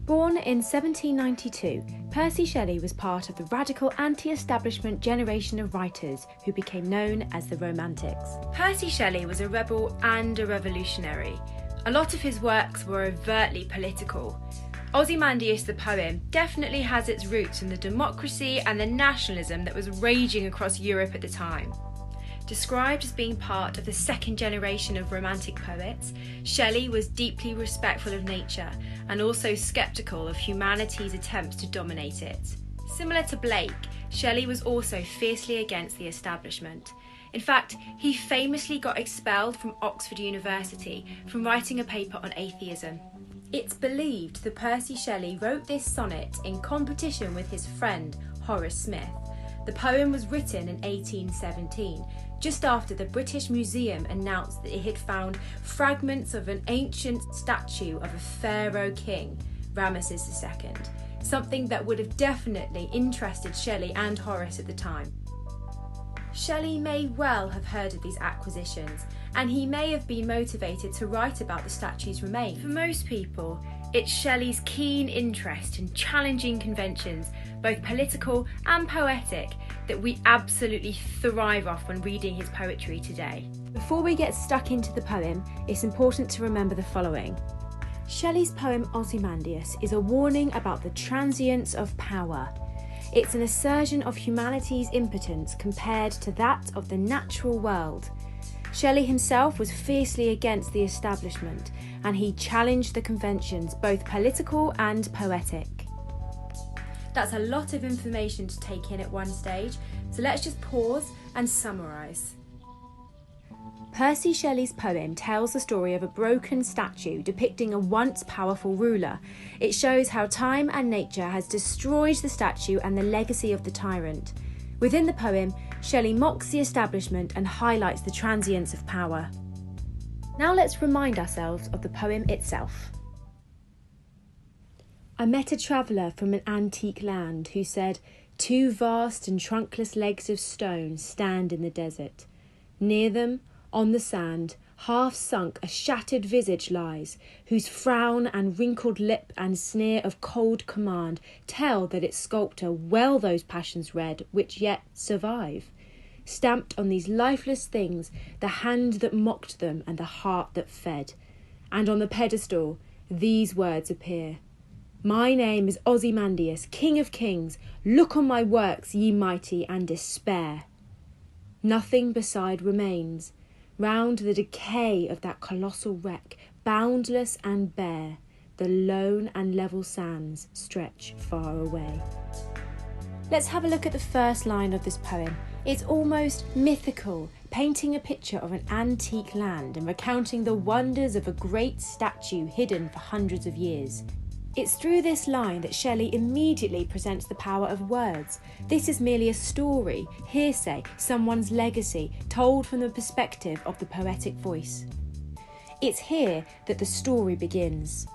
Born in 1792, Percy Shelley was part of the radical anti-establishment generation of writers who became known as the Romantics. Percy Shelley was a rebel and a revolutionary. A lot of his works were overtly political. Ozymandias the poem definitely has its roots in the democracy and the nationalism that was raging across Europe at the time. Described as being part of the second generation of Romantic poets, Shelley was deeply respectful of nature and also sceptical of humanity's attempts to dominate it. Similar to Blake, Shelley was also fiercely against the establishment. In fact, he famously got expelled from Oxford University from writing a paper on atheism. It's believed that Percy Shelley wrote this sonnet in competition with his friend Horace Smith. The poem was written in 1817, just after the British Museum announced that it had found fragments of an ancient statue of a pharaoh king, Ramesses II, something that would have definitely interested Shelley and Horace at the time. Shelley may well have heard of these acquisitions, and he may have been motivated to write about the statue's remains. For most people, it's Shelley's keen interest in challenging conventions, both political and poetic, that we absolutely thrive off when reading his poetry today. Before we get stuck into the poem, it's important to remember the following. Shelley's poem Ozymandias is a warning about the transience of power. It's an assertion of humanity's impotence compared to that of the natural world. Shelley himself was fiercely against the establishment, and he challenged the conventions, both political and poetic. That's a lot of information to take in at one stage, so let's just pause and summarise. Percy Shelley's poem tells the story of a broken statue depicting a once powerful ruler. It shows how time and nature has destroyed the statue and the legacy of the tyrant. Within the poem, Shelley mocks the establishment and highlights the transience of power. Now let's remind ourselves of the poem itself. I met a traveller from an antique land who said, "Two vast and trunkless legs of stone stand in the desert. Near them, on the sand, half sunk, a shattered visage lies, whose frown and wrinkled lip and sneer of cold command tell that its sculptor well those passions read which yet survive. Stamped on these lifeless things, the hand that mocked them and the heart that fed. And on the pedestal, these words appear. My name is Ozymandias, King of Kings. Look on my works, ye mighty, and despair. Nothing beside remains. Round the decay of that colossal wreck, boundless and bare, the lone and level sands stretch far away." Let's have a look at the first line of this poem. It's almost mythical, painting a picture of an antique land and recounting the wonders of a great statue hidden for hundreds of years. It's through this line that Shelley immediately presents the power of words. This is merely a story, hearsay, someone's legacy, told from the perspective of the poetic voice. It's here that the story begins.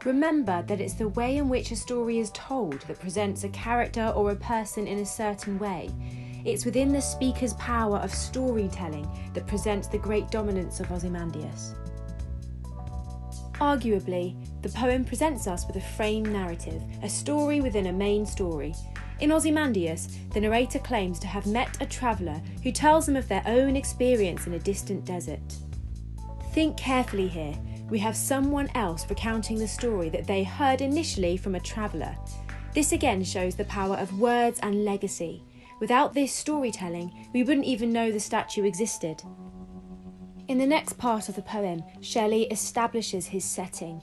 Remember that it's the way in which a story is told that presents a character or a person in a certain way. It's within the speaker's power of storytelling that presents the great dominance of Ozymandias. Arguably, the poem presents us with a framed narrative, a story within a main story. In Ozymandias, the narrator claims to have met a traveller who tells them of their own experience in a distant desert. Think carefully here. We have someone else recounting the story that they heard initially from a traveller. This again shows the power of words and legacy. Without this storytelling, we wouldn't even know the statue existed. In the next part of the poem, Shelley establishes his setting.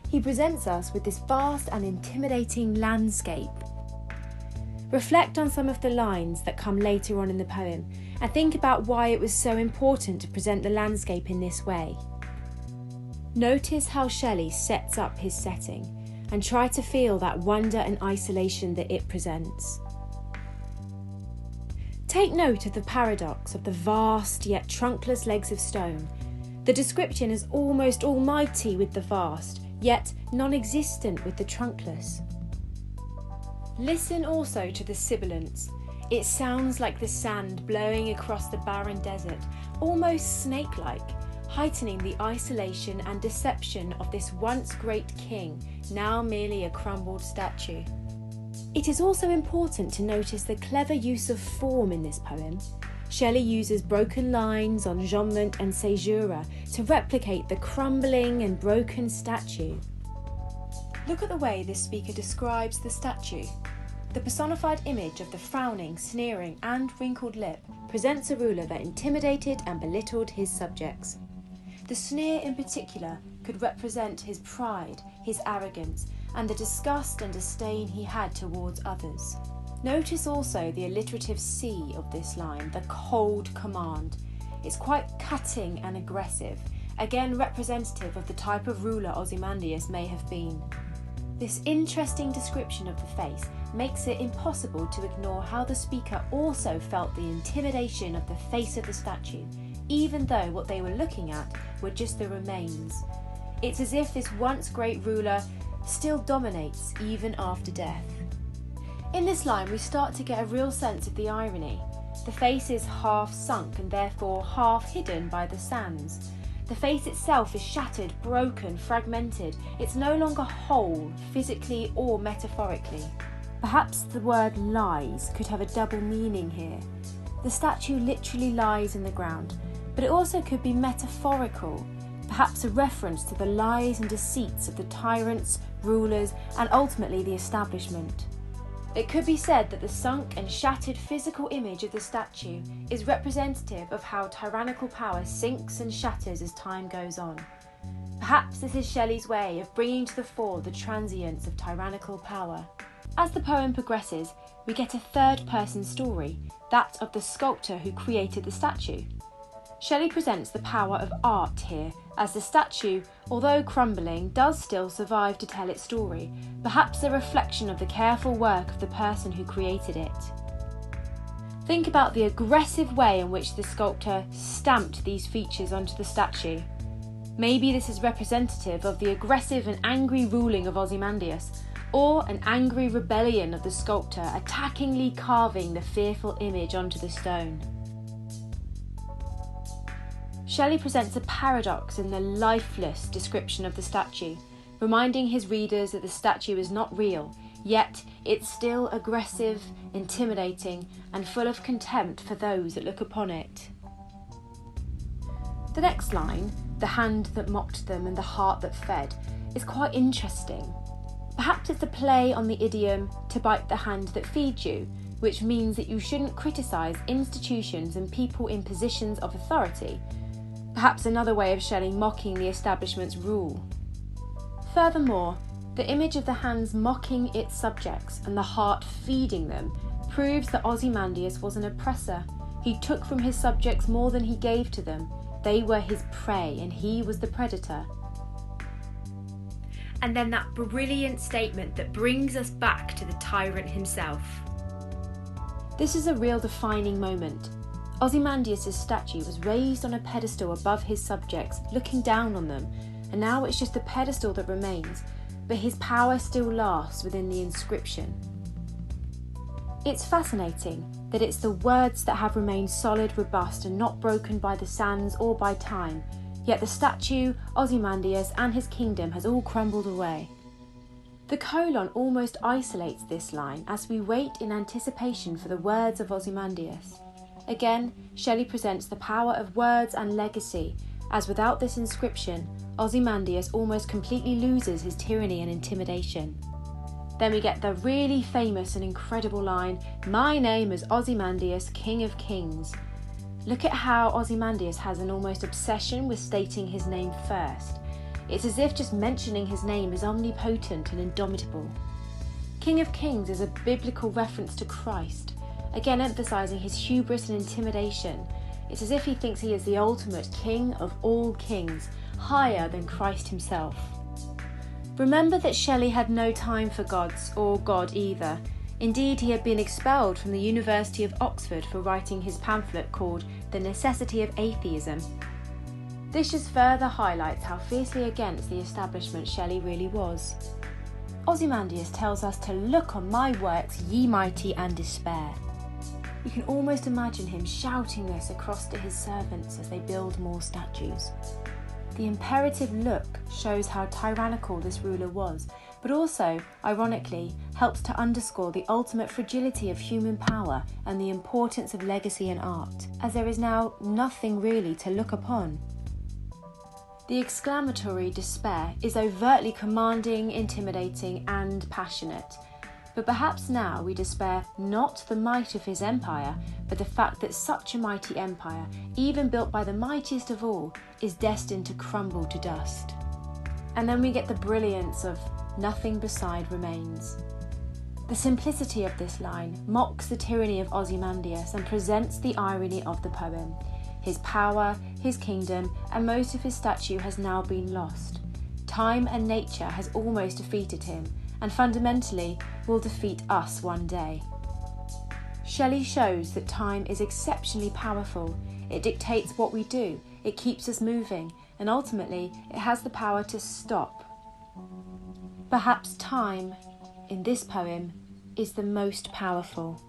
He presents us with this vast and intimidating landscape. Reflect on some of the lines that come later on in the poem and think about why it was so important to present the landscape in this way. Notice how Shelley sets up his setting and try to feel that wonder and isolation that it presents. Take note of the paradox of the vast yet trunkless legs of stone. The description is almost almighty with the vast, yet non-existent with the trunkless. Listen also to the sibilance. It sounds like the sand blowing across the barren desert, almost snake-like, heightening the isolation and deception of this once great king, now merely a crumbled statue. It is also important to notice the clever use of form in this poem. Shelley uses broken lines, enjambment and caesura to replicate the crumbling and broken statue. Look at the way this speaker describes the statue. The personified image of the frowning, sneering and wrinkled lip presents a ruler that intimidated and belittled his subjects. The sneer in particular could represent his pride, his arrogance, and the disgust and disdain he had towards others. Notice also the alliterative C of this line, the cold command. It's quite cutting and aggressive, again representative of the type of ruler Ozymandias may have been. This interesting description of the face makes it impossible to ignore how the speaker also felt the intimidation of the face of the statue, even though what they were looking at were just the remains. It's as if this once great ruler still dominates even after death. In this line we start to get a real sense of the irony. The face is half sunk and therefore half hidden by the sands. The face itself is shattered, broken, fragmented. It's no longer whole, physically or metaphorically. Perhaps the word lies could have a double meaning here. The statue literally lies in the ground, but it also could be metaphorical, perhaps a reference to the lies and deceits of the tyrants, rulers, and ultimately the establishment. It could be said that the sunk and shattered physical image of the statue is representative of how tyrannical power sinks and shatters as time goes on. Perhaps this is Shelley's way of bringing to the fore the transience of tyrannical power. As the poem progresses, we get a third-person story, that of the sculptor who created the statue. Shelley presents the power of art here, as the statue, although crumbling, does still survive to tell its story, perhaps a reflection of the careful work of the person who created it. Think about the aggressive way in which the sculptor stamped these features onto the statue. Maybe this is representative of the aggressive and angry ruling of Ozymandias, or an angry rebellion of the sculptor attackingly carving the fearful image onto the stone. Shelley presents a paradox in the lifeless description of the statue, reminding his readers that the statue is not real, yet it's still aggressive, intimidating, and full of contempt for those that look upon it. The next line, the hand that mocked them and the heart that fed, is quite interesting. Perhaps it's a play on the idiom to bite the hand that feeds you, which means that you shouldn't criticise institutions and people in positions of authority. Perhaps another way of Shelley mocking the establishment's rule. Furthermore, the image of the hands mocking its subjects and the heart feeding them proves that Ozymandias was an oppressor. He took from his subjects more than he gave to them. They were his prey and he was the predator. And then that brilliant statement that brings us back to the tyrant himself. This is a real defining moment. Ozymandias' statue was raised on a pedestal above his subjects, looking down on them, and now it's just the pedestal that remains, but his power still lasts within the inscription. It's fascinating that it's the words that have remained solid, robust, and not broken by the sands or by time, yet the statue, Ozymandias, and his kingdom has all crumbled away. The colon almost isolates this line as we wait in anticipation for the words of Ozymandias. Again, Shelley presents the power of words and legacy, as without this inscription, Ozymandias almost completely loses his tyranny and intimidation. Then we get the really famous and incredible line, "My name is Ozymandias, King of Kings." Look at how Ozymandias has an almost obsession with stating his name first. It's as if just mentioning his name is omnipotent and indomitable. King of Kings is a biblical reference to Christ, again emphasising his hubris and intimidation. It's as if he thinks he is the ultimate king of all kings, higher than Christ himself. Remember that Shelley had no time for gods, or God either. Indeed, he had been expelled from the University of Oxford for writing his pamphlet called The Necessity of Atheism. This just further highlights how fiercely against the establishment Shelley really was. Ozymandias tells us to look on my works, ye mighty, and despair. You can almost imagine him shouting this across to his servants as they build more statues. The imperative look shows how tyrannical this ruler was, but also, ironically, helps to underscore the ultimate fragility of human power and the importance of legacy and art, as there is now nothing really to look upon. The exclamatory despair is overtly commanding, intimidating, and passionate. But perhaps now we despair not the might of his empire, but the fact that such a mighty empire, even built by the mightiest of all, is destined to crumble to dust. And then we get the brilliance of "nothing beside remains." The simplicity of this line mocks the tyranny of Ozymandias and presents the irony of the poem. His power, his kingdom, and most of his statue has now been lost. Time and nature has almost defeated him, and fundamentally will defeat us one day. Shelley shows that time is exceptionally powerful. It dictates what we do, it keeps us moving, and ultimately it has the power to stop. Perhaps time, in this poem, is the most powerful.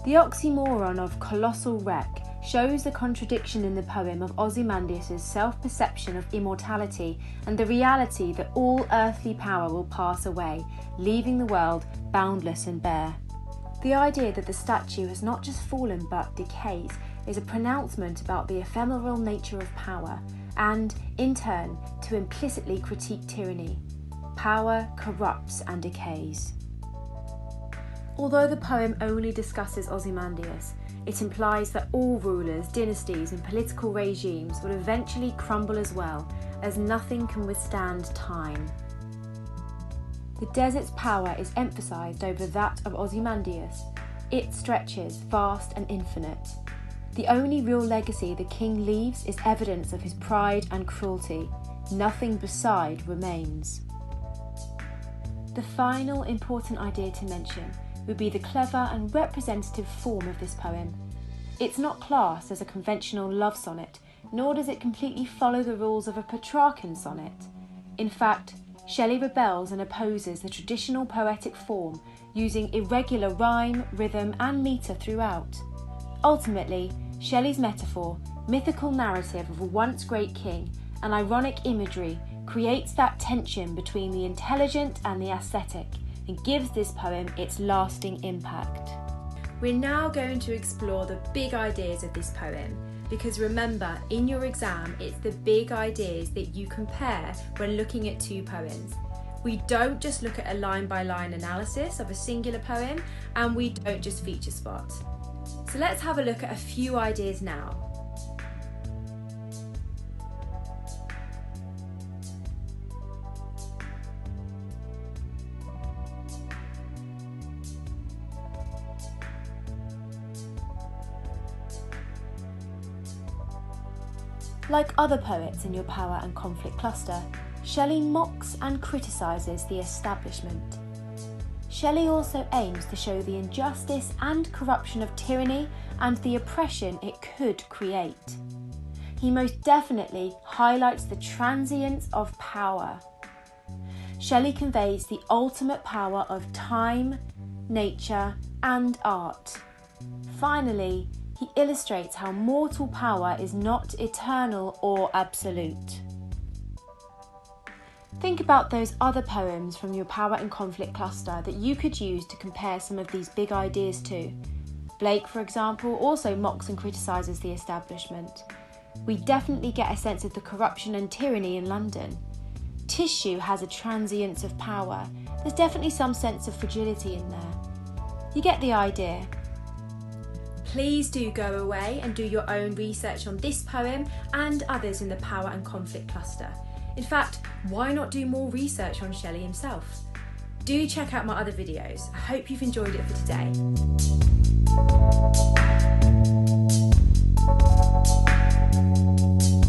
The oxymoron of colossal wreck shows the contradiction in the poem of Ozymandias' self-perception of immortality and the reality that all earthly power will pass away, leaving the world boundless and bare. The idea that the statue has not just fallen but decays is a pronouncement about the ephemeral nature of power and, in turn, to implicitly critique tyranny. Power corrupts and decays. Although the poem only discusses Ozymandias, it implies that all rulers, dynasties and political regimes will eventually crumble as well, as nothing can withstand time. The desert's power is emphasised over that of Ozymandias. It stretches vast and infinite. The only real legacy the king leaves is evidence of his pride and cruelty. Nothing beside remains. The final important idea to mention would be the clever and representative form of this poem. It's not classed as a conventional love sonnet, nor does it completely follow the rules of a Petrarchan sonnet. In fact, Shelley rebels and opposes the traditional poetic form, using irregular rhyme, rhythm and metre throughout. Ultimately, Shelley's metaphor, mythical narrative of a once great king, and ironic imagery creates that tension between the intelligent and the aesthetic, and gives this poem its lasting impact. We're now going to explore the big ideas of this poem, because remember, in your exam, it's the big ideas that you compare when looking at two poems. We don't just look at a line-by-line analysis of a singular poem, and we don't just feature spot. So let's have a look at a few ideas now. Like other poets in your power and conflict cluster, Shelley mocks and criticises the establishment. Shelley also aims to show the injustice and corruption of tyranny and the oppression it could create. He most definitely highlights the transience of power. Shelley conveys the ultimate power of time, nature, and art. Finally, he illustrates how mortal power is not eternal or absolute. Think about those other poems from your power and conflict cluster that you could use to compare some of these big ideas to. Blake, for example, also mocks and criticises the establishment. We definitely get a sense of the corruption and tyranny in London. Tissue has a transience of power. There's definitely some sense of fragility in there. You get the idea. Please do go away and do your own research on this poem and others in the power and conflict cluster. In fact, why not do more research on Shelley himself? Do check out my other videos. I hope you've enjoyed it for today.